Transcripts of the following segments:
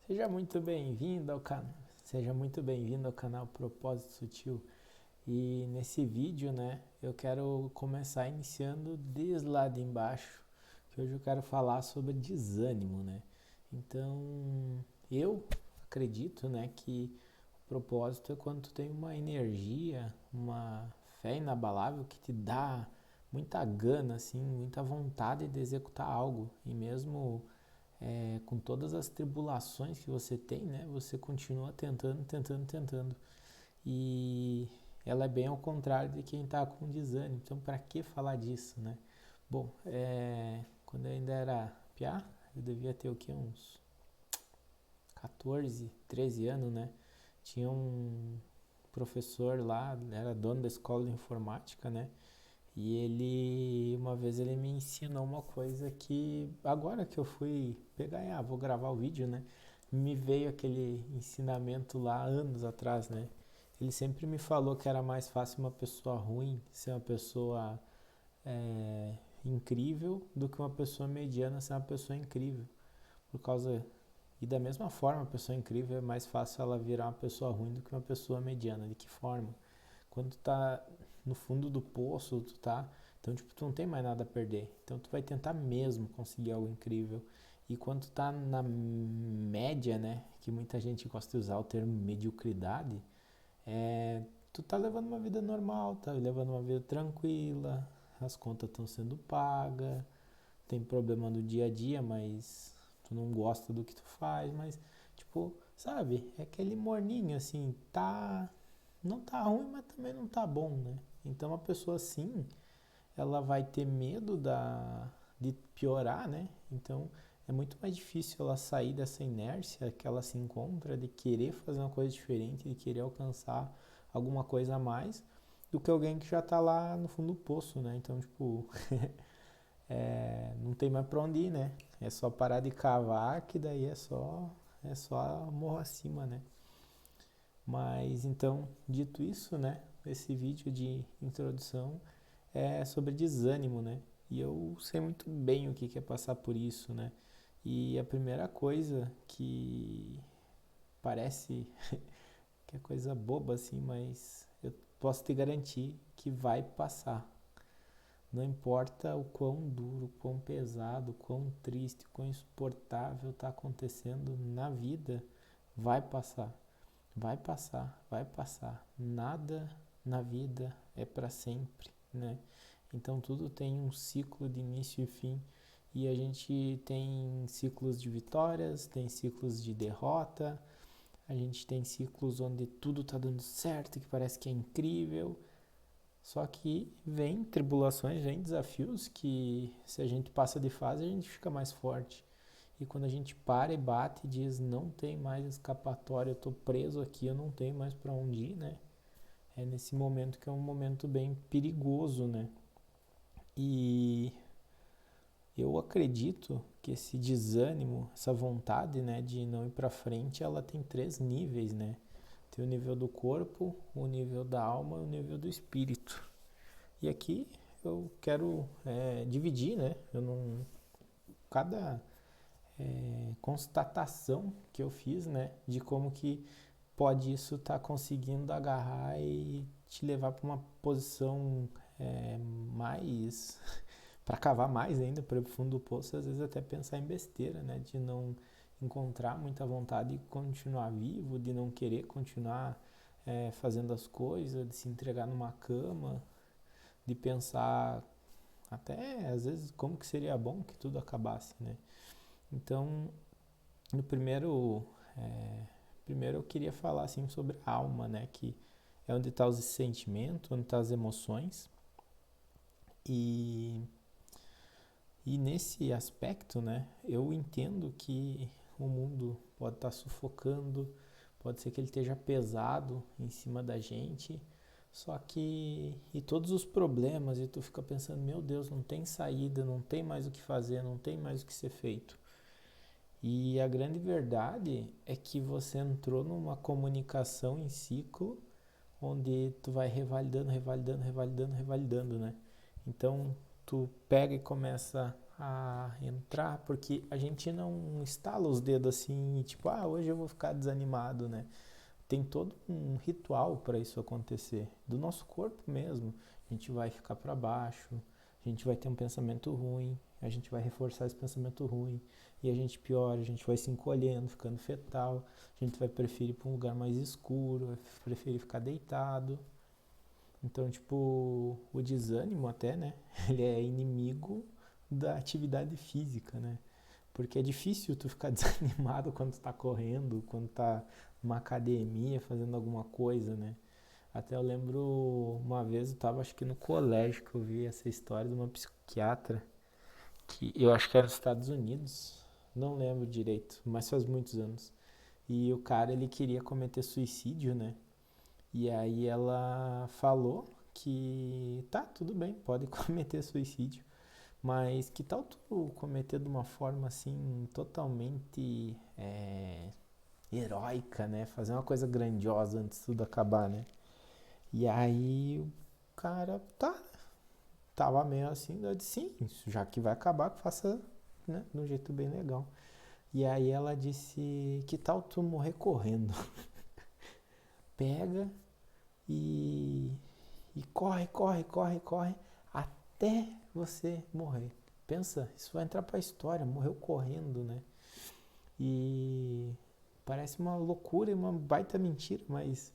Seja muito bem-vindo ao canal. Seja muito bem-vindo ao canal Propósito Sutil. E nesse vídeo, né, eu quero começar iniciando desde lá de embaixo, que hoje eu quero falar sobre desânimo, né? Então, eu acredito, né, que o propósito é quando tu tem uma energia, uma fé inabalável que te dá muita gana, assim, muita vontade de executar algo. E mesmo com todas as tribulações que você tem, né? Você continua tentando, tentando, tentando. E ela é bem ao contrário de quem está com desânimo. Então, para que falar disso, né? Bom, quando eu ainda era piá, eu devia ter o quê? Uns 14, 13 anos, né? Tinha um professor lá, era dono da escola de informática, né? E uma vez ele me ensinou uma coisa que, agora que eu fui pegar, vou gravar o vídeo, né? Me veio aquele ensinamento lá anos atrás, né? Ele sempre me falou que era mais fácil uma pessoa ruim ser uma pessoa incrível do que uma pessoa mediana ser uma pessoa incrível. Por causa. E da mesma forma, a pessoa incrível é mais fácil ela virar uma pessoa ruim do que uma pessoa mediana. De que forma? Quando tu tá no fundo do poço, tu tá. Então, tipo, tu não tem mais nada a perder. Então, tu vai tentar mesmo conseguir algo incrível. E quando tu tá na média, né? Que muita gente gosta de usar o termo mediocridade, tu tá levando uma vida normal, tá levando uma vida tranquila, as contas estão sendo pagas, tem problema no dia a dia, mas tu não gosta do que tu faz, mas, tipo, sabe? É aquele morninho assim, tá não tá ruim, mas também não tá bom, né? Então a pessoa assim, ela vai ter medo de piorar, né? Então é muito mais difícil ela sair dessa inércia que ela se encontra de querer fazer uma coisa diferente, de querer alcançar alguma coisa a mais, do que alguém que já tá lá no fundo do poço, né? Então, tipo, não tem mais pra onde ir, né? É só parar de cavar, que daí é só morro acima, né? Mas então, dito isso, né? Esse vídeo de introdução é sobre desânimo, né? E eu sei muito bem o que é passar por isso, né? E a primeira coisa que parece que é coisa boba assim, mas eu posso te garantir que vai passar. Não importa o quão duro, o quão pesado, o quão triste, o quão insuportável está acontecendo na vida, vai passar. Vai passar, vai passar. Nada na vida é para sempre, né? Então tudo tem um ciclo de início e fim e a gente tem ciclos de vitórias, tem ciclos de derrota, a gente tem ciclos onde tudo tá dando certo, que parece que é incrível. Só que vem tribulações, vem desafios que se a gente passa de fase, a gente fica mais forte. E quando a gente para e bate e diz não tem mais escapatória, eu tô preso aqui, eu não tenho mais para onde ir, né? É nesse momento que é um momento bem perigoso, né? E eu acredito que esse desânimo, essa vontade, né, de não ir para frente, ela tem três níveis, né? Tem o nível do corpo, o nível da alma e o nível do espírito. E aqui eu quero dividir, né? Eu não cada constatação que eu fiz, né, de como que pode isso estar conseguindo agarrar e te levar para uma posição mais para cavar mais ainda para o fundo do poço, às vezes até pensar em besteira, né, de não encontrar muita vontade de continuar vivo, de não querer continuar fazendo as coisas, de se entregar numa cama, de pensar até às vezes como que seria bom que tudo acabasse, né? Então, no primeiro eu queria falar assim sobre a alma, né, que é onde está os sentimentos, onde estão as emoções e nesse aspecto, né, eu entendo que o mundo pode estar sufocando, pode ser que ele esteja pesado em cima da gente, só que e todos os problemas e tu fica pensando, meu Deus, não tem saída, não tem mais o que fazer, não tem mais o que ser feito. E a grande verdade é que você entrou numa comunicação em ciclo onde tu vai revalidando, revalidando, revalidando, revalidando, né? Então, tu pega e começa a entrar, porque a gente não estala os dedos assim, tipo, hoje eu vou ficar desanimado, né? Tem todo um ritual para isso acontecer, do nosso corpo mesmo. A gente vai ficar para baixo, a gente vai ter um pensamento ruim, a gente vai reforçar esse pensamento ruim, e a gente piora, a gente vai se encolhendo, ficando fetal, a gente vai preferir ir para um lugar mais escuro, vai preferir ficar deitado. Então, tipo, o desânimo até, né? Ele é inimigo da atividade física, né? Porque é difícil tu ficar desanimado quando tu tá correndo, quando tá numa academia fazendo alguma coisa, né? Até eu lembro uma vez eu tava acho que no colégio que eu vi essa história de uma psiquiatra que eu acho que era nos Estados Unidos, não lembro direito, mas faz muitos anos. E o cara ele queria cometer suicídio, né? E aí ela falou que tá, tudo bem, pode cometer suicídio, mas que tal tu cometer de uma forma assim totalmente heróica, né? Fazer uma coisa grandiosa antes de tudo acabar, né? E aí o cara tava meio assim, eu disse sim, já que vai acabar, faça, né, de um jeito bem legal. E aí ela disse, que tal tu morrer correndo? Pega e, e corre, corre, corre, corre até você morrer. Pensa, isso vai entrar pra história, morreu correndo, né? E parece uma loucura e uma baita mentira, mas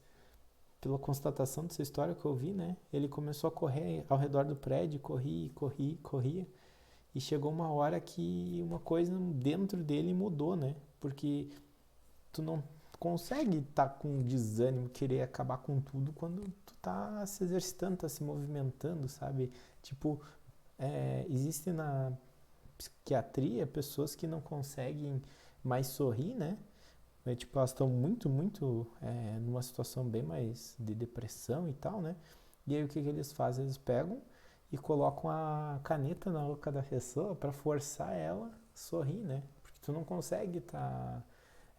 pela constatação dessa história que eu vi, né? Ele começou a correr ao redor do prédio, corria, corria, corria. E chegou uma hora que uma coisa dentro dele mudou, né? Porque tu não consegue estar com desânimo, querer acabar com tudo quando tu tá se exercitando, tá se movimentando, sabe? Tipo, existe na psiquiatria pessoas que não conseguem mais sorrir, né? Tipo, elas estão muito numa situação bem mais de depressão e tal, né? E aí o que eles fazem? Eles pegam e colocam a caneta na boca da pessoa para forçar ela a sorrir, né? Porque tu não consegue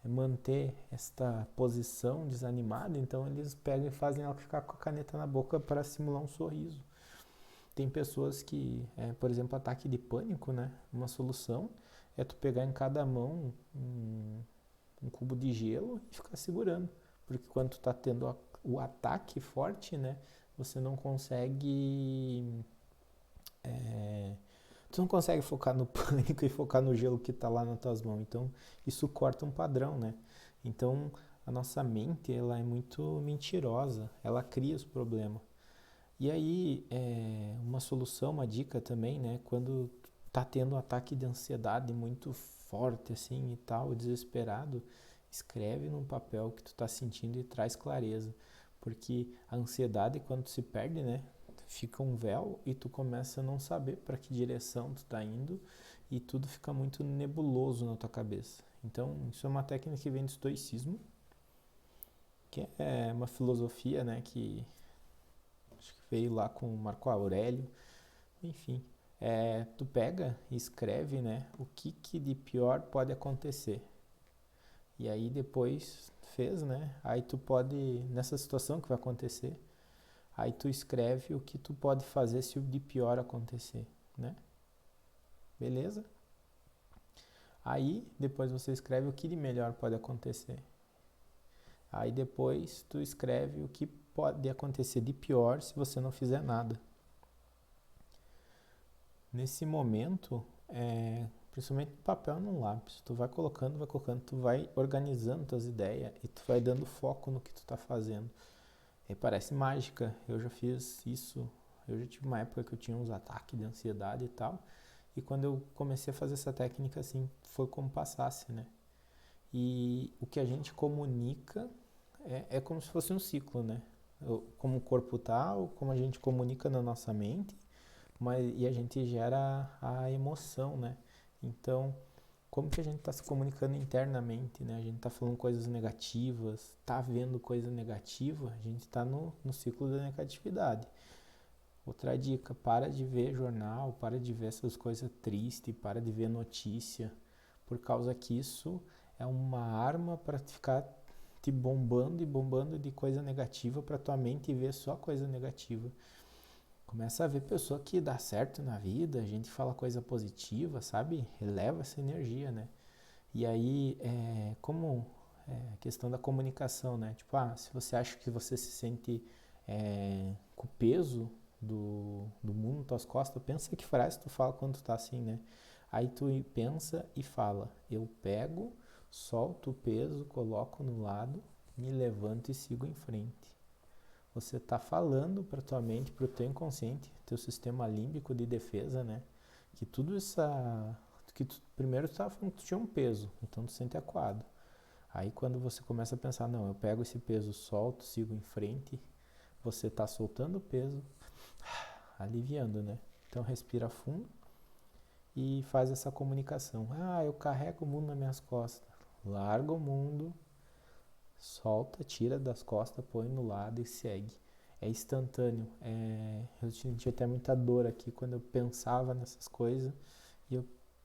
manter esta posição desanimada, então eles pegam e fazem ela ficar com a caneta na boca para simular um sorriso. Tem pessoas que, por exemplo, ataque de pânico, né? Uma solução é tu pegar em cada mão um cubo de gelo e ficar segurando. Porque quando tu tá tendo o ataque forte, né? Você não consegue. Tu não consegue focar no pânico e focar no gelo que tá lá nas tuas mãos. Então, isso corta um padrão, né? Então, a nossa mente, ela é muito mentirosa. Ela cria os problemas. E aí, uma solução, uma dica também, né? Quando tá tendo um ataque de ansiedade muito forte, assim, e tal, desesperado, escreve num papel o que tu tá sentindo e traz clareza. Porque a ansiedade, quando se perde, né? Fica um véu e tu começa a não saber para que direção tu tá indo e tudo fica muito nebuloso na tua cabeça. Então, isso é uma técnica que vem do estoicismo, que é uma filosofia, né, que acho que veio lá com Marco Aurélio, enfim. Tu pega e escreve, né, o que de pior pode acontecer. E aí depois fez, né? Aí tu pode, nessa situação que vai acontecer, aí tu escreve o que tu pode fazer se o de pior acontecer, né? Beleza? Aí depois você escreve o que de melhor pode acontecer. Aí depois tu escreve o que pode acontecer de pior se você não fizer nada. Nesse momento, principalmente no papel e no lápis, tu vai colocando, tu vai organizando tuas ideias e tu vai dando foco no que tu tá fazendo. E parece mágica, eu já fiz isso, eu já tive uma época que eu tinha uns ataques de ansiedade e tal, e quando eu comecei a fazer essa técnica assim, foi como passasse, né? E o que a gente comunica é como se fosse um ciclo, né? Como o corpo tá, ou como a gente comunica na nossa mente, e a gente gera a emoção, né? Então, como que a gente está se comunicando internamente, né? A gente está falando coisas negativas, está vendo coisa negativa, a gente está no ciclo da negatividade. Outra dica, para de ver jornal, para de ver essas coisas tristes, para de ver notícia, por causa que isso é uma arma para ficar te bombando e bombando de coisa negativa para tua mente ver só coisa negativa. Começa a ver pessoa que dá certo na vida, a gente fala coisa positiva, sabe? Eleva essa energia, né? E aí, como a questão da comunicação, né? Tipo, se você acha que você se sente com o peso do mundo nas tuas costas, pensa que frase tu fala quando tu tá assim, né? Aí tu pensa e fala, eu pego, solto o peso, coloco no lado, me levanto e sigo em frente. Você está falando para tua mente, para o teu inconsciente, teu sistema límbico de defesa, né? Que tudo essa... que primeiro tu estava falando que tu tinha um peso, então tu se sente acuado. Aí quando você começa a pensar, não, eu pego esse peso, solto, sigo em frente, você está soltando o peso, aliviando, né? Então respira fundo e faz essa comunicação. Eu carrego o mundo nas minhas costas. Larga o mundo, solta, tira das costas, põe no lado e segue. É instantâneo. Eu senti até muita dor aqui quando eu pensava nessas coisas e eu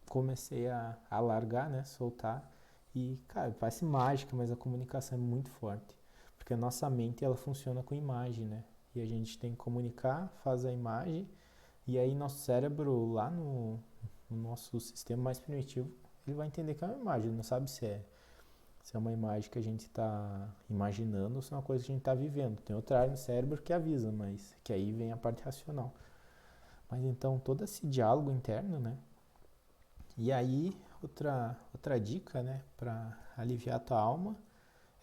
comecei a largar, né, soltar. E, cara, parece mágica, mas a comunicação é muito forte. Porque a nossa mente, ela funciona com imagem, né? E a gente tem que comunicar, faz a imagem, e aí nosso cérebro, lá no nosso sistema mais primitivo, ele vai entender que é uma imagem, ele não sabe se é uma imagem que a gente está imaginando ou se é uma coisa que a gente está vivendo. Tem outra área no cérebro que avisa, mas que aí vem a parte racional. Mas então todo esse diálogo interno, né? E aí outra dica, né, para aliviar a tua alma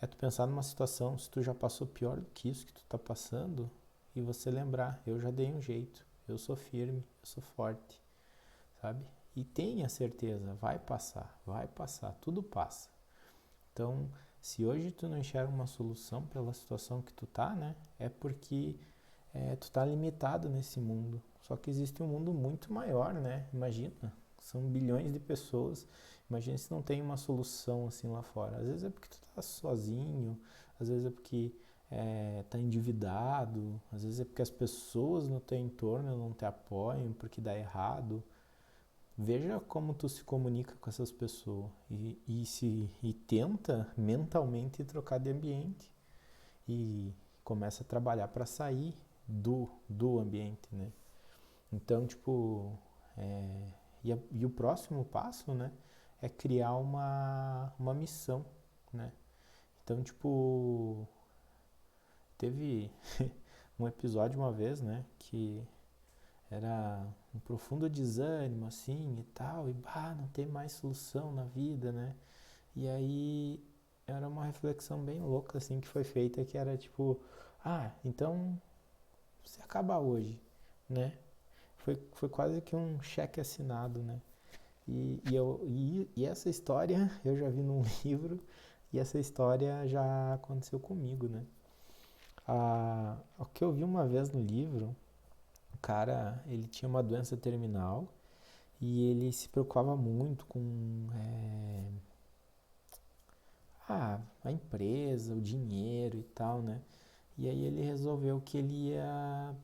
é tu pensar numa situação, se tu já passou pior do que isso que tu está passando, e você lembrar, eu já dei um jeito, eu sou firme, eu sou forte, sabe? E tenha certeza, vai passar, tudo passa. Então, se hoje tu não enxerga uma solução pela situação que tu tá, né, é porque tu tá limitado nesse mundo. Só que existe um mundo muito maior, né? Imagina, são bilhões de pessoas. Imagina se não tem uma solução assim lá fora. Às vezes é porque tu tá sozinho, às vezes é porque tá endividado, às vezes é porque as pessoas no teu entorno não te apoiam, porque dá errado. Veja como tu se comunica com essas pessoas e tenta mentalmente trocar de ambiente e começa a trabalhar para sair do ambiente, né? Então, tipo, e o próximo passo, né, é criar uma missão, né? Então, tipo, teve um episódio uma vez, né, que era um profundo desânimo, assim, e tal, e não tem mais solução na vida, né? E aí era uma reflexão bem louca, assim, que foi feita, que era tipo, então você acaba hoje, né? Foi quase que um cheque assinado, né? E essa história eu já vi num livro, e essa história já aconteceu comigo, né? O que eu vi uma vez no livro, o cara, ele tinha uma doença terminal e ele se preocupava muito com a empresa, o dinheiro e tal, né? E aí ele resolveu que ele ia,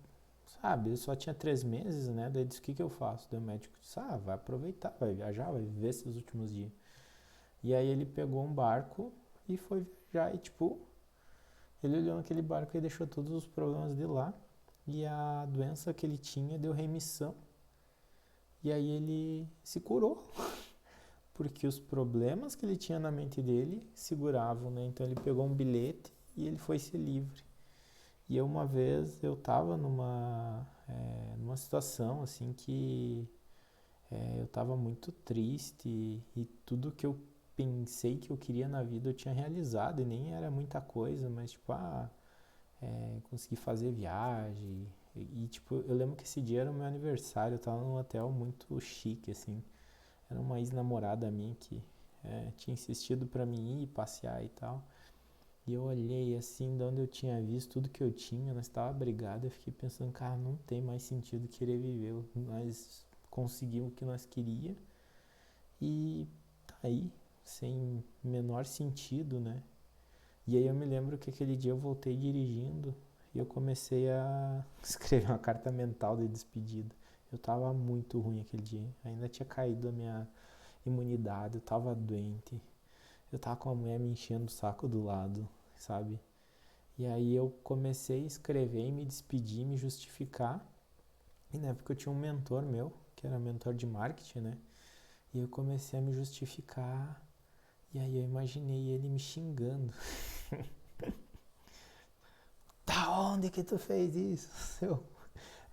sabe, ele só tinha 3 meses, né? Daí ele disse, o que eu faço? Daí o médico disse, vai aproveitar, vai viajar, vai viver esses últimos dias. E aí ele pegou um barco e foi viajar e, tipo, ele olhou naquele barco e deixou todos os problemas de lá. E a doença que ele tinha deu remissão. E aí ele se curou, porque os problemas que ele tinha na mente dele seguravam, né? Então ele pegou um bilhete e ele foi ser livre. E uma vez eu tava numa situação assim que eu tava muito triste e tudo que eu pensei que eu queria na vida eu tinha realizado e nem era muita coisa, mas tipo, consegui fazer viagem tipo, eu lembro que esse dia era o meu aniversário, eu tava num hotel muito chique, assim, era uma ex-namorada minha que tinha insistido pra mim ir passear e tal, e eu olhei assim, de onde eu tinha visto tudo que eu tinha, nós estava brigado, eu fiquei pensando, cara, não tem mais sentido querer viver, nós conseguimos o que nós queria e tá aí, sem menor sentido, né? E aí eu me lembro que aquele dia eu voltei dirigindo e eu comecei a escrever uma carta mental de despedida. Eu tava muito ruim aquele dia, ainda tinha caído a minha imunidade, eu tava doente, eu tava com a mulher me enchendo o saco do lado, sabe? E aí eu comecei a escrever e me despedir, me justificar. E na época eu tinha um mentor meu, que era mentor de marketing, né? E eu comecei a me justificar. E aí eu imaginei ele me xingando. Tá onde que tu fez isso, seu?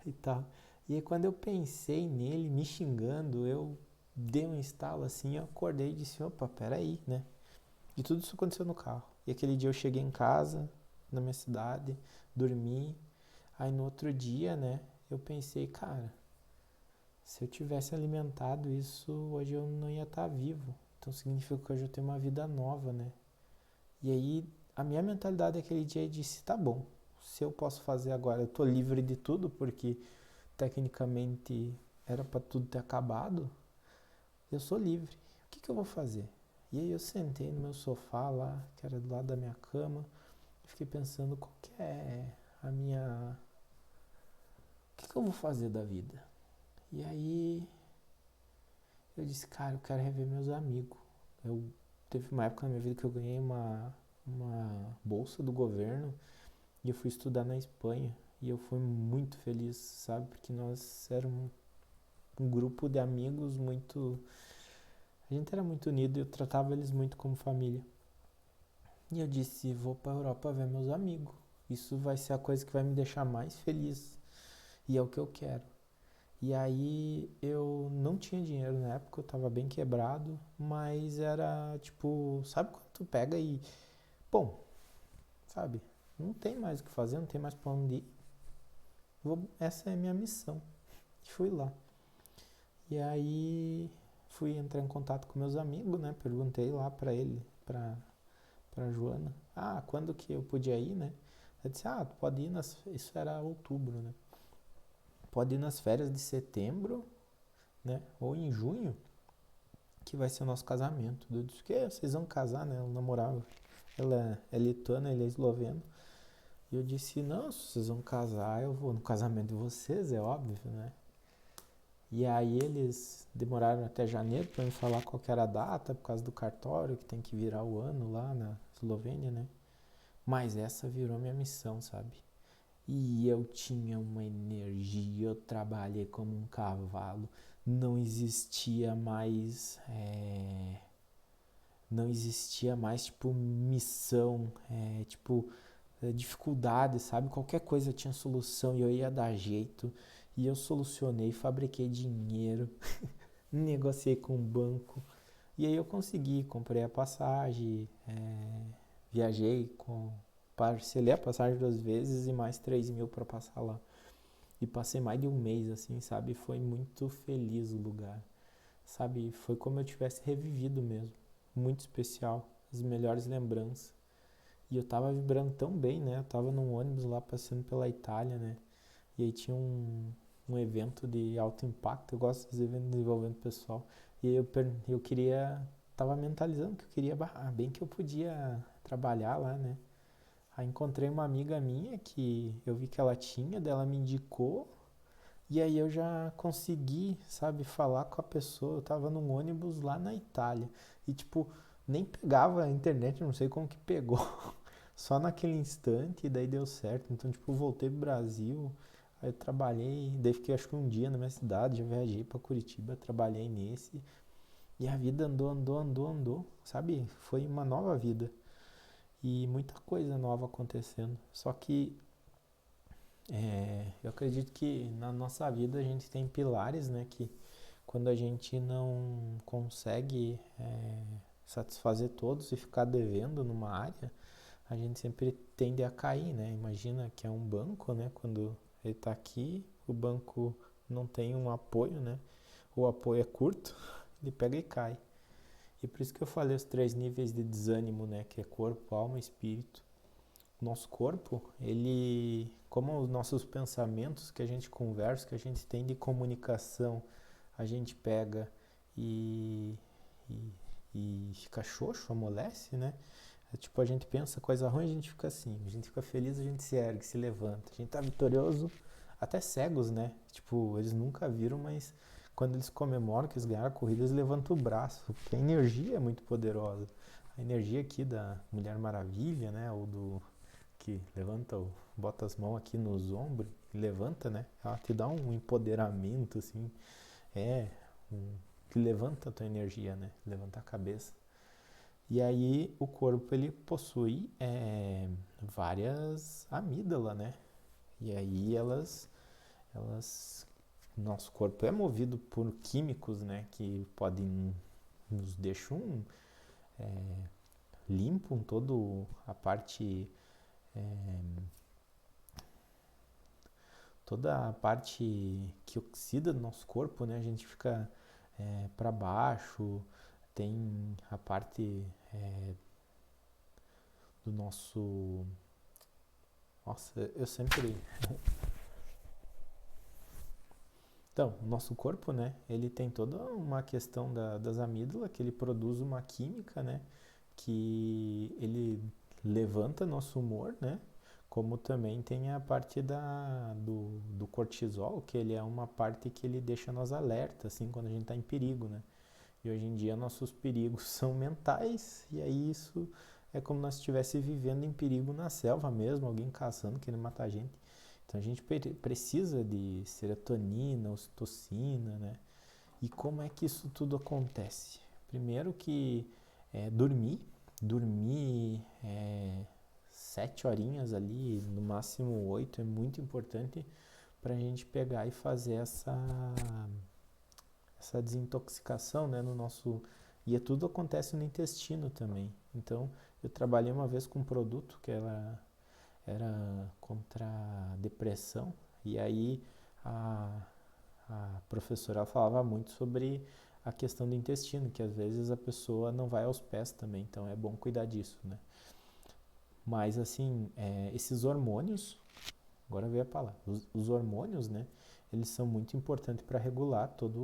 E tal. E aí quando eu pensei nele me xingando, eu dei um estalo assim, eu acordei e disse, opa, peraí, né? E tudo isso aconteceu no carro. E aquele dia eu cheguei em casa, na minha cidade, dormi. Aí no outro dia, né, eu pensei, cara, se eu tivesse alimentado isso, hoje eu não ia estar vivo. Então significa que hoje eu tenho uma vida nova, né? E aí a minha mentalidade aquele dia disse, tá bom, se eu posso fazer agora, eu tô livre de tudo, porque tecnicamente era para tudo ter acabado, eu sou livre. O que eu vou fazer? E aí eu sentei no meu sofá lá, que era do lado da minha cama, e fiquei pensando qual que é a minha... O que eu vou fazer da vida? E aí eu disse, cara, eu quero rever meus amigos. Eu teve uma época na minha vida que eu ganhei uma bolsa do governo e eu fui estudar na Espanha. E eu fui muito feliz, sabe? Porque nós éramos um grupo de amigos muito. A gente era muito unido e eu tratava eles muito como família. E eu disse: vou pra Europa ver meus amigos. Isso vai ser a coisa que vai me deixar mais feliz. E é o que eu quero. E aí eu não tinha dinheiro na época, eu tava bem quebrado, mas era tipo, sabe quando tu pega e, bom, sabe, não tem mais o que fazer, não tem mais pra onde ir, essa é a minha missão. E fui lá. E aí fui entrar em contato com meus amigos, né, perguntei lá pra ele, pra Joana, quando que eu podia ir, né? Eu disse, tu pode ir isso era outubro, né? Pode ir nas férias de setembro, né, ou em junho, que vai ser o nosso casamento. Eu disse, que vocês vão casar, né? Eu namorava. Ela é lituana, ele é esloveno. E eu disse, não, se vocês vão casar, eu vou no casamento de vocês, é óbvio, né? E aí eles demoraram até janeiro para me falar qual que era a data, por causa do cartório, que tem que virar o ano lá na Eslovênia, né? Mas essa virou minha missão, sabe? E eu tinha uma energia, eu trabalhei como um cavalo, não existia mais não existia mais, tipo, missão, dificuldade, sabe? Qualquer coisa tinha solução e eu ia dar jeito. E eu solucionei, fabriquei dinheiro, negociei com o banco. E aí eu consegui, comprei a passagem, viajei, parcelei a passagem 2 vezes e mais 3.000 para passar lá. E passei mais de um mês, assim, sabe? Foi muito feliz o lugar, sabe? Foi como eu tivesse revivido mesmo. Muito especial, as melhores lembranças. E eu tava vibrando tão bem, né? Eu tava num ônibus lá passando pela Itália, né? E aí tinha um evento de alto impacto. Eu gosto dos eventos envolvendo pessoal. E aí eu queria, tava mentalizando que eu queria, bem que eu podia trabalhar lá, né? Aí encontrei uma amiga minha que eu vi que ela tinha, dela me indicou. E aí eu já consegui, sabe, falar com a pessoa. Eu tava num ônibus lá na Itália. E tipo, nem pegava a internet, não sei como que pegou. Só naquele instante, e daí deu certo. Então, tipo, eu voltei pro Brasil, aí eu trabalhei, daí fiquei acho que um dia na minha cidade, já viajei pra Curitiba, trabalhei nesse. E a vida andou, andou, andou, andou, sabe? Foi uma nova vida. E muita coisa nova acontecendo. Só que eu acredito que na nossa vida a gente tem pilares, né? Que quando a gente não consegue satisfazer todos e ficar devendo numa área, a gente sempre tende a cair, né? Imagina que é um banco, né? Quando ele está aqui, o banco não tem um apoio, né? O apoio é curto, ele pega e cai. E por isso que eu falei os 3 níveis de desânimo, né? Que é corpo, alma e espírito. Nosso corpo, ele, como os nossos pensamentos que a gente conversa, que a gente tem de comunicação, a gente pega e, e, e fica xoxo, amolece, né? É tipo, a gente pensa coisa ruim, a gente fica assim. A gente fica feliz, a gente se ergue, se levanta. A gente tá vitorioso, até cegos, né? Tipo, eles nunca viram, mas quando eles comemoram que eles ganharam a corrida, eles levantam o braço, porque a energia é muito poderosa. A energia aqui da Mulher Maravilha, né? Ou do que levanta, bota as mãos aqui nos ombros e levanta, né? Ela te dá um empoderamento, assim, que levanta a tua energia, né? Levanta a cabeça. E aí o corpo, ele possui várias amígdalas, né? E aí nosso corpo é movido por químicos, né? Que podem nos deixam limpam todo a parte toda a parte que oxida do nosso corpo, né? A gente fica para baixo, tem a parte do nosso... Nossa, eu sempre... Então, o nosso corpo, né? Ele tem toda uma questão das amígdalas, que ele produz uma química, né? Que ele levanta nosso humor, né? Como também tem a parte do cortisol, que ele é uma parte que ele deixa nós alerta, assim, quando a gente está em perigo, né? E hoje em dia nossos perigos são mentais, e aí isso é como nós estivéssemos vivendo em perigo na selva mesmo, alguém caçando, querendo matar a gente. Então a gente precisa de serotonina, ocitocina, né? E como é que isso tudo acontece? Primeiro que dormir 7 horinhas ali, no máximo 8, é muito importante para a gente pegar e fazer essa desintoxicação, né, no nosso... E tudo acontece no intestino também. Então, eu trabalhei uma vez com um produto que era contra a depressão, e aí a professora falava muito sobre a questão do intestino, que às vezes a pessoa não vai aos pés também, então é bom cuidar disso, né? Mas assim, esses hormônios, agora veio a palavra, os hormônios, né? Eles são muito importantes para regular todas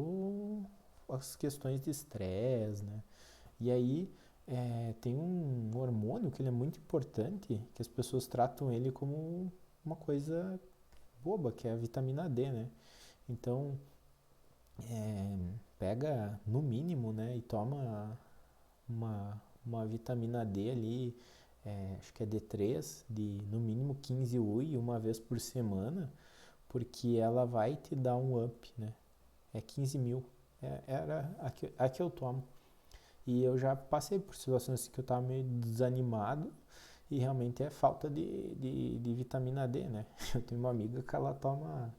as questões de estresse, né? E aí tem um hormônio que ele é muito importante, que as pessoas tratam ele como uma coisa boba, que é a vitamina D, né? Então, pega no mínimo, né, e toma uma vitamina D ali, acho que é D3, de no mínimo 15 UI, uma vez por semana, porque ela vai te dar um up, né? É 15 mil. Era a que eu tomo. E eu já passei por situações assim que eu estava meio desanimado e realmente é falta de vitamina D, né? Eu tenho uma amiga que ela toma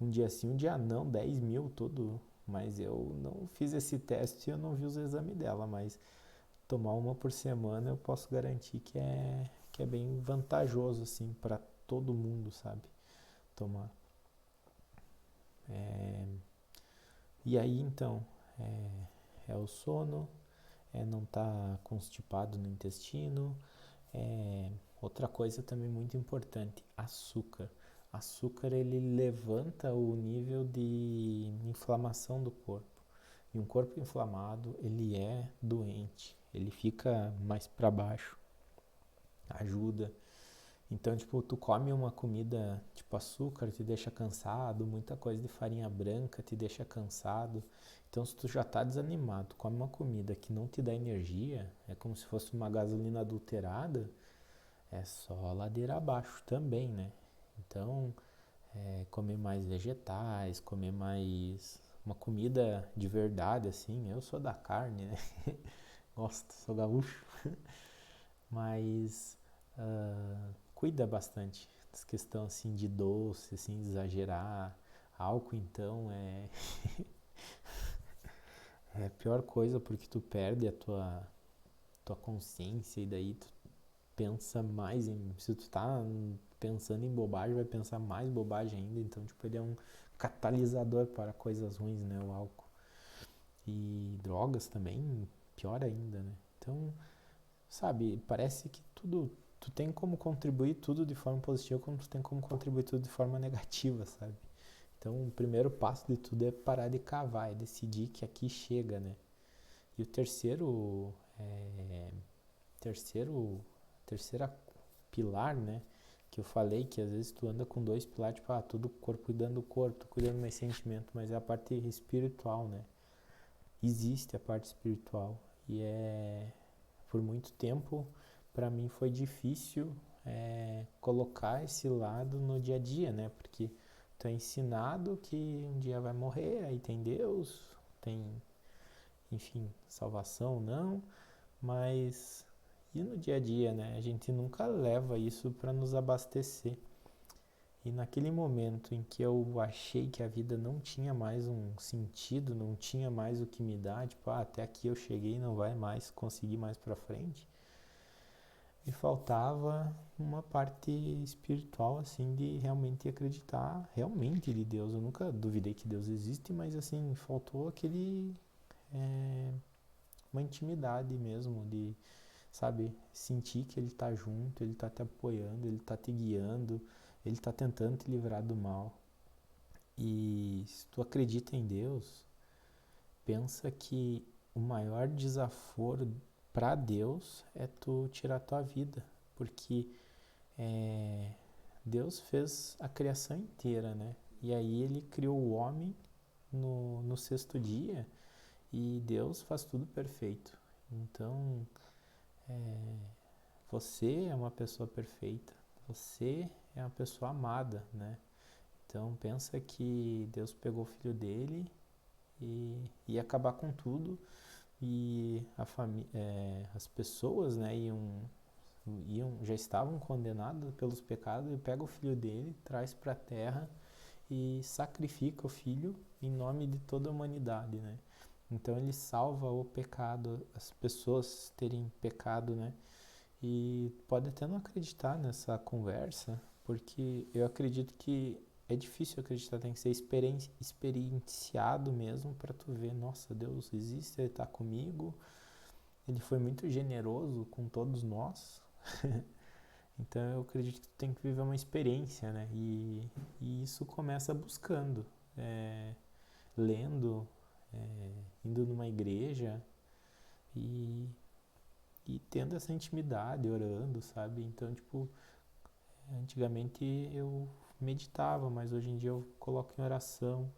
um dia sim, um dia não, 10 mil todo, mas eu não fiz esse teste e eu não vi os exames dela, mas tomar uma por semana eu posso garantir que é bem vantajoso assim para todo mundo, sabe? Tomar. E aí então, é o sono, não estar constipado no intestino. Outra coisa também muito importante, açúcar. Açúcar ele levanta o nível de inflamação do corpo. E um corpo inflamado, ele é doente, ele fica mais para baixo, ajuda. Então, tipo, tu come uma comida tipo açúcar, te deixa cansado, muita coisa de farinha branca te deixa cansado. Então, se tu já tá desanimado, come uma comida que não te dá energia, é como se fosse uma gasolina adulterada, é só ladeira abaixo também, né? Então, comer mais vegetais, comer mais uma comida de verdade, assim. Eu sou da carne, né? Gosto, sou gaúcho. Mas cuida bastante dessa questão, assim, de doce, assim, de exagerar. Álcool, então, é a pior coisa porque tu perde a tua consciência e daí tu pensa mais em... Se tu tá pensando em bobagem, vai pensar mais bobagem ainda. Então, tipo, ele é um catalisador para coisas ruins, né? O álcool. E drogas também, pior ainda, né? Então, sabe, parece que tudo... Tu tem como contribuir tudo de forma positiva, como tu tem como contribuir tudo de forma negativa, sabe? Então, o primeiro passo de tudo é parar de cavar, é decidir que aqui chega, né? E o terceira pilar, né? Que eu falei que às vezes tu anda com dois pilares, tipo, tudo corpo cuidando do corpo, tu cuidando do meu sentimento, mas é a parte espiritual, né? Existe a parte espiritual e por muito tempo, para mim foi difícil colocar esse lado no dia a dia, né? Porque tu é ensinado que um dia vai morrer, aí tem Deus, tem, enfim, salvação, não, mas e no dia a dia, né? A gente nunca leva isso para nos abastecer. E naquele momento em que eu achei que a vida não tinha mais um sentido, não tinha mais o que me dar, tipo, até aqui eu cheguei, não vai mais conseguir mais para frente, me faltava uma parte espiritual, assim, de realmente acreditar realmente de Deus. Eu nunca duvidei que Deus existe, mas, assim, faltou é, uma intimidade mesmo, de, sabe, sentir que Ele tá junto, Ele tá te apoiando, Ele tá te guiando, Ele tá tentando te livrar do mal. E se tu acredita em Deus, pensa que o maior desaforo para Deus é tu tirar tua vida, porque é, Deus fez a criação inteira, né? E aí ele criou o homem no sexto dia e Deus faz tudo perfeito. Então, você é uma pessoa perfeita, você é uma pessoa amada, né? Então, pensa que Deus pegou o filho dele e ia acabar com tudo e as pessoas, né, já estavam condenadas pelos pecados e pega o filho dele, traz para a terra e sacrifica o filho em nome de toda a humanidade, né? Então ele salva o pecado, as pessoas terem pecado, né? E pode até não acreditar nessa conversa, porque eu acredito que é difícil acreditar, tem que ser experienciado mesmo para tu ver, nossa, Deus existe, Ele está comigo, Ele foi muito generoso com todos nós. Então eu acredito que tu tem que viver uma experiência, né? E isso começa buscando, é, lendo, indo numa igreja e, e tendo essa intimidade, orando, sabe? Então, tipo, antigamente eu meditava, mas hoje em dia eu coloco em oração.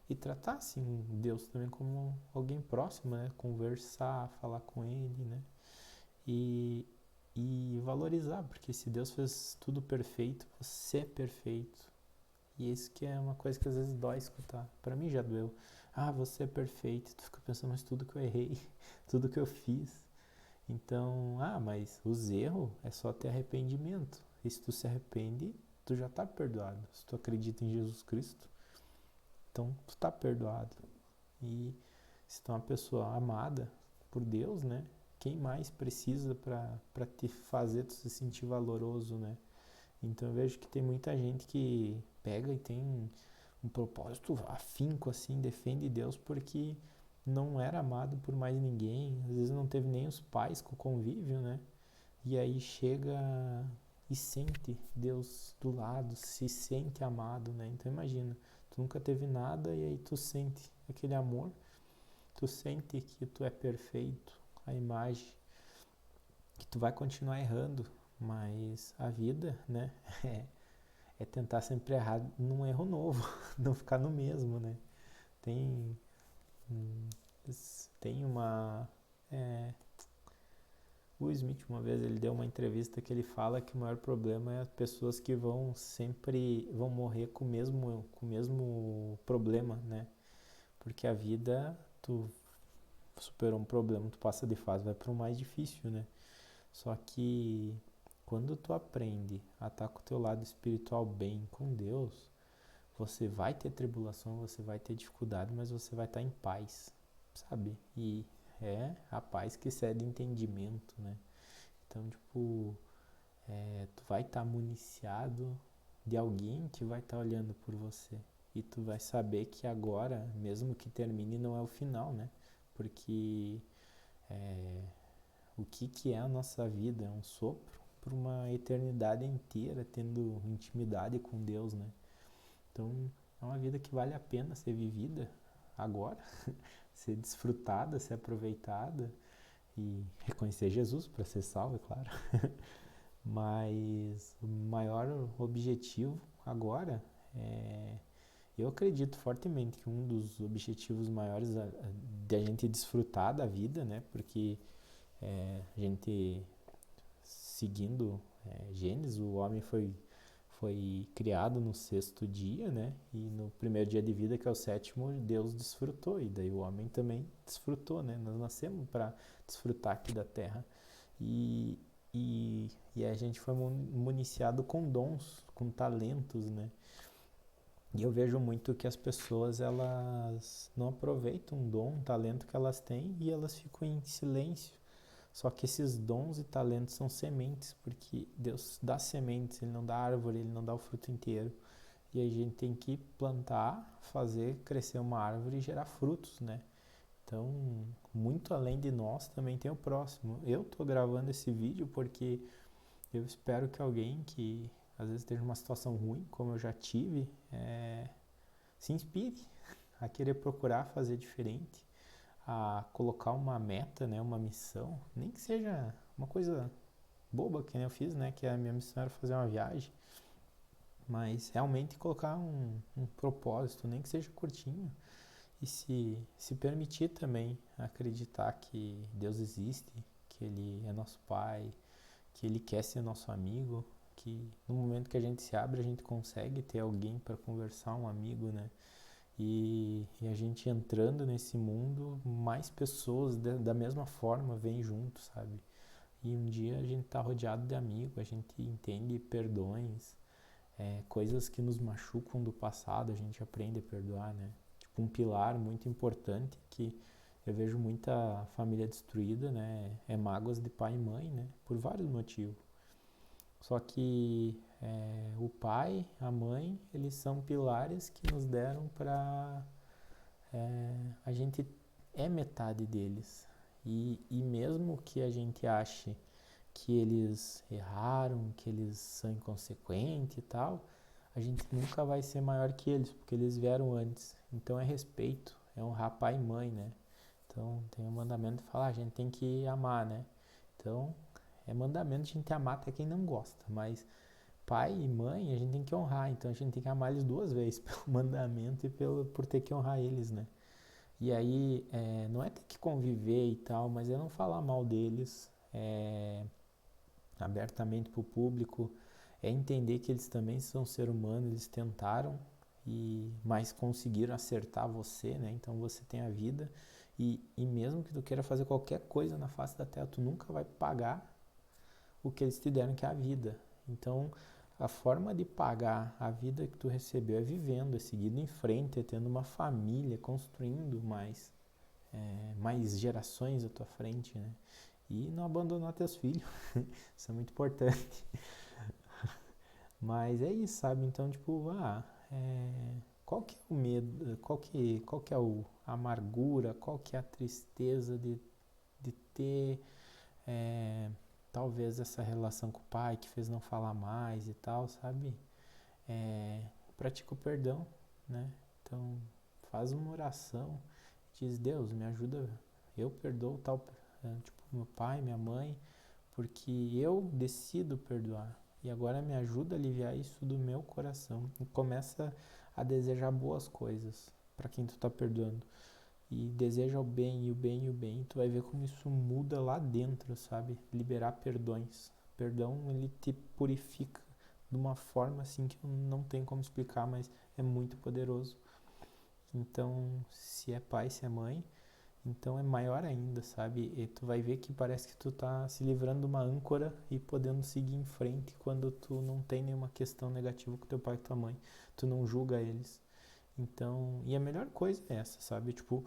E tratar, assim, Deus também como alguém próximo, né? Conversar, falar com Ele, né? E, e valorizar, porque se Deus fez tudo perfeito, você é perfeito. E isso que é uma coisa que às vezes dói escutar. Pra mim já doeu. Ah, você é perfeito. Tu fica pensando, mas tudo que eu errei, tudo que eu fiz. Então, mas os erros é só ter arrependimento. E se tu se arrepende, tu já tá perdoado. Se tu acredita em Jesus Cristo, então tu tá perdoado. E se tu é uma pessoa amada por Deus, né? Quem mais precisa para te fazer tu se sentir valoroso, né? Então eu vejo que tem muita gente que pega e tem um propósito afinco assim, defende Deus porque não era amado por mais ninguém, às vezes não teve nem os pais com convívio, né? E aí chega e sente Deus do lado, se sente amado, né? Então imagina, tu nunca teve nada e aí tu sente aquele amor, tu sente que tu é perfeito, a imagem, que tu vai continuar errando, mas a vida, né, é tentar sempre errar num erro novo, não ficar no mesmo, né? Tem, hum, tem uma... É, o Smith, uma vez, ele deu uma entrevista que ele fala que o maior problema é as pessoas que vão morrer com o mesmo problema, né? Porque a vida, tu superou um problema, tu passa de fase, vai para o mais difícil, né? Só que quando tu aprende a estar com o teu lado espiritual bem com Deus, você vai ter tribulação, você vai ter dificuldade, mas você vai estar em paz, sabe? E é a paz que excede entendimento, né? Então, tipo, tu vai estar municiado de alguém que vai estar olhando por você. E tu vai saber que agora, mesmo que termine, não é o final, né? Porque o que é a nossa vida? É um sopro por uma eternidade inteira, tendo intimidade com Deus, né? Então, é uma vida que vale a pena ser vivida agora, ser desfrutada, ser aproveitada e reconhecer Jesus para ser salvo, é claro. Mas o maior objetivo agora eu acredito fortemente que um dos objetivos maiores de a gente desfrutar da vida, né? Porque a gente seguindo Gênesis, o homem foi criado no sexto dia, né? E no primeiro dia de vida, que é o sétimo, Deus desfrutou. E daí o homem também desfrutou, né? Nós nascemos para desfrutar aqui da terra. E, e a gente foi municiado com dons, com talentos, né? E eu vejo muito que as pessoas, elas não aproveitam um dom, um talento que elas têm e elas ficam em silêncio. Só que esses dons e talentos são sementes, porque Deus dá sementes, Ele não dá árvore, Ele não dá o fruto inteiro. E aí a gente tem que plantar, fazer crescer uma árvore e gerar frutos, né? Então, muito além de nós, também tem o próximo. Eu tô gravando esse vídeo porque eu espero que alguém que às vezes esteja numa situação ruim, como eu já tive, se inspire a querer procurar fazer diferente, a colocar uma meta, né, uma missão, nem que seja uma coisa boba que nem eu fiz, né, que a minha missão era fazer uma viagem, mas realmente colocar um propósito, nem que seja curtinho, e se permitir também acreditar que Deus existe, que Ele é nosso Pai, que Ele quer ser nosso amigo, que no momento que a gente se abre, a gente consegue ter alguém para conversar, um amigo, né? E a gente entrando nesse mundo, mais pessoas da mesma forma vêm junto, sabe? E um dia a gente tá rodeado de amigos, a gente entende perdões, coisas que nos machucam do passado, a gente aprende a perdoar, né? Tipo, um pilar muito importante que eu vejo muita família destruída, né? É mágoas de pai e mãe, né? Por vários motivos. Só que o pai, a mãe, eles são pilares que nos deram para a gente é metade deles. E mesmo que a gente ache que eles erraram, que eles são inconsequentes e tal, a gente nunca vai ser maior que eles, porque eles vieram antes. Então é respeito, é honrar pai e mãe, né? Então tem um mandamento que fala, a gente tem que amar, né? Então é mandamento a gente amar até quem não gosta, mas pai e mãe a gente tem que honrar, então a gente tem que amar eles duas vezes, pelo mandamento e por ter que honrar eles, né? E aí, não é ter que conviver e tal, mas é não falar mal deles abertamente para o público, é entender que eles também são ser humanos, eles tentaram, mas conseguiram acertar você, né? Então você tem a vida, e mesmo que tu queira fazer qualquer coisa na face da terra, tu nunca vai pagar o que eles te deram, que é a vida. Então, a forma de pagar a vida que tu recebeu é vivendo, é seguindo em frente, é tendo uma família, construindo mais gerações à tua frente, né? E não abandonar teus filhos, isso é muito importante. Mas é isso, sabe? Então, tipo, qual que é o medo, qual que é a amargura, qual que é a tristeza de ter talvez essa relação com o pai que fez não falar mais e tal, sabe? Pratica o perdão, né? Então, faz uma oração, diz, Deus, me ajuda, eu perdoo tal, tipo, meu pai, minha mãe, porque eu decido perdoar. E agora me ajuda a aliviar isso do meu coração. E começa a desejar boas coisas para quem tu tá perdoando. E deseja o bem, e o bem, e o bem. Tu vai ver como isso muda lá dentro, sabe? Liberar perdões. Perdão, ele te purifica de uma forma assim que eu não tenho como explicar, mas é muito poderoso. Então, se é pai, se é mãe, então é maior ainda, sabe? E tu vai ver que parece que tu tá se livrando de uma âncora e podendo seguir em frente quando tu não tem nenhuma questão negativa com teu pai e tua mãe. Tu não julga eles. Então, e a melhor coisa é essa, sabe? Tipo,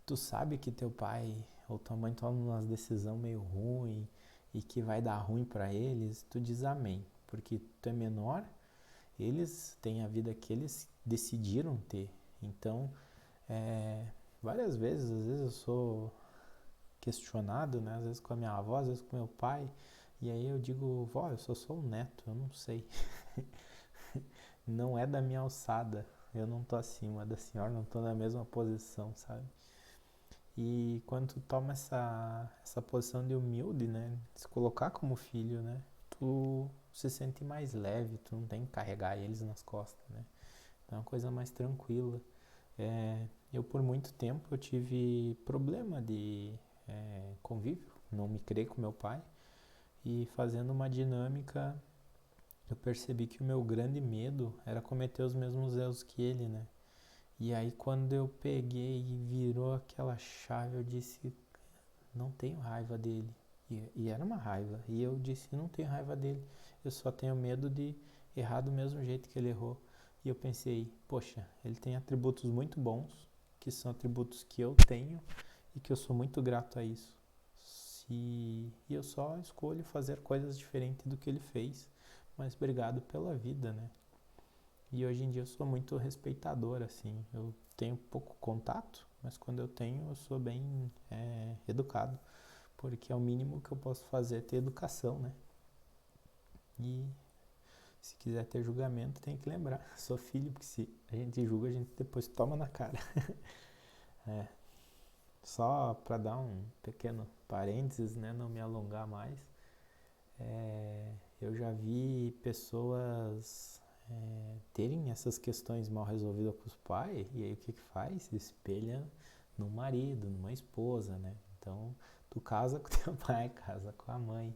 tu sabe que teu pai ou tua mãe toma uma decisão meio ruim e que vai dar ruim pra eles, tu diz amém. Porque tu é menor, eles têm a vida que eles decidiram ter. Então, várias vezes, às vezes eu sou questionado, né? Às vezes com a minha avó, às vezes com meu pai, e aí eu digo, vó, eu só sou um neto, eu não sei. Não é da minha alçada, eu não tô acima da senhora, não tô na mesma posição, sabe? E quando tu toma essa posição de humilde, né? Se colocar como filho, né? Tu se sente mais leve, tu não tem que carregar eles nas costas, né? Então é uma coisa mais tranquila. Eu por muito tempo eu tive problema de convívio, não me criei com meu pai. E fazendo uma dinâmica, eu percebi que o meu grande medo era cometer os mesmos erros que ele, né? E aí quando eu peguei e virou aquela chave, eu disse, não tenho raiva dele. E era uma raiva. E eu disse, não tenho raiva dele. Eu só tenho medo de errar do mesmo jeito que ele errou. E eu pensei, poxa, ele tem atributos muito bons, que são atributos que eu tenho e que eu sou muito grato a isso. E eu só escolho fazer coisas diferentes do que ele fez. Mas obrigado pela vida, né? E hoje em dia eu sou muito respeitador, assim. Eu tenho pouco contato, mas quando eu tenho, eu sou bem educado. Porque é o mínimo que eu posso fazer, ter educação, né? E se quiser ter julgamento, tem que lembrar. Sou filho, porque se a gente julga, a gente depois toma na cara. Só para dar um pequeno parênteses, né? Não me alongar mais. Eu já vi pessoas terem essas questões mal resolvidas com os pais, e aí o que faz? Se espelha no marido, numa esposa, né? Então, tu casa com teu pai, casa com a mãe.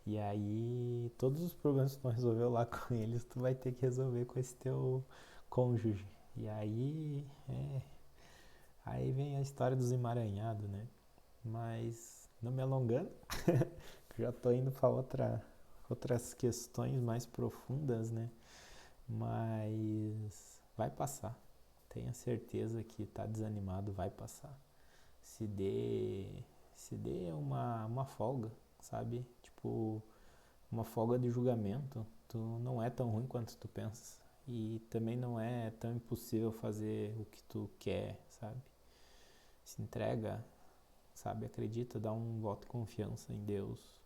E aí, todos os problemas que tu não resolveu lá com eles, tu vai ter que resolver com esse teu cônjuge. E aí vem a história dos emaranhados, né? Mas, não me alongando, já tô indo para outras questões mais profundas, né? Mas vai passar. Tenha certeza que tá desanimado, vai passar. Se dê, se dê uma folga, sabe? Tipo, uma folga de julgamento. Tu não é tão ruim quanto tu pensas. E também não é tão impossível fazer o que tu quer, sabe? Se entrega, sabe? Acredita, dá um voto de confiança em Deus.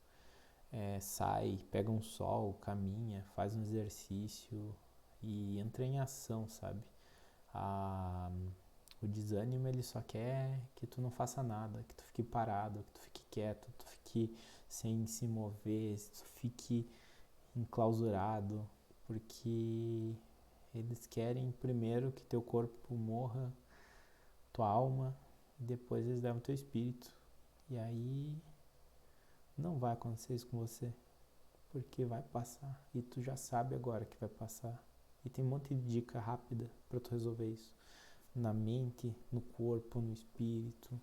Sai, pega um sol, caminha, faz um exercício e entra em ação, sabe? O desânimo, ele só quer que tu não faça nada, que tu fique parado, que tu fique quieto, que tu fique sem se mover, que tu fique enclausurado, porque eles querem primeiro que teu corpo morra, tua alma, e depois eles levam teu espírito. E aí não vai acontecer isso com você, porque vai passar, e tu já sabe agora que vai passar. E tem um monte de dica rápida para tu resolver isso. Na mente, no corpo, no espírito.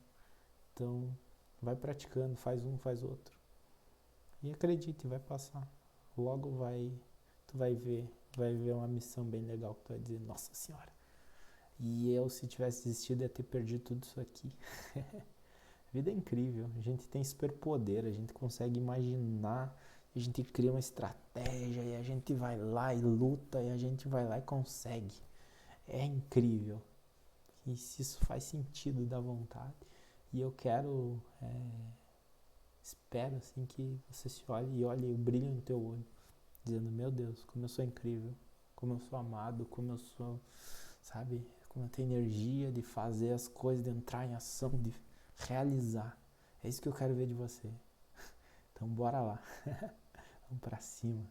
Então, vai praticando, faz um, faz outro. E acredite, vai passar. Logo tu vai ver uma missão bem legal que tu vai dizer, nossa senhora. E eu, se tivesse desistido, ia ter perdido tudo isso aqui. A vida é incrível, a gente tem superpoder, a gente consegue imaginar, a gente cria uma estratégia e a gente vai lá e luta e a gente vai lá e consegue. É incrível. E se isso faz sentido da vontade. E eu espero assim que você se olhe e olhe o brilho no teu olho, dizendo, meu Deus, como eu sou incrível, como eu sou amado, como eu sou, sabe, como eu tenho energia de fazer as coisas, de entrar em ação, de realizar. É isso que eu quero ver de você. Então bora lá, vamos pra cima.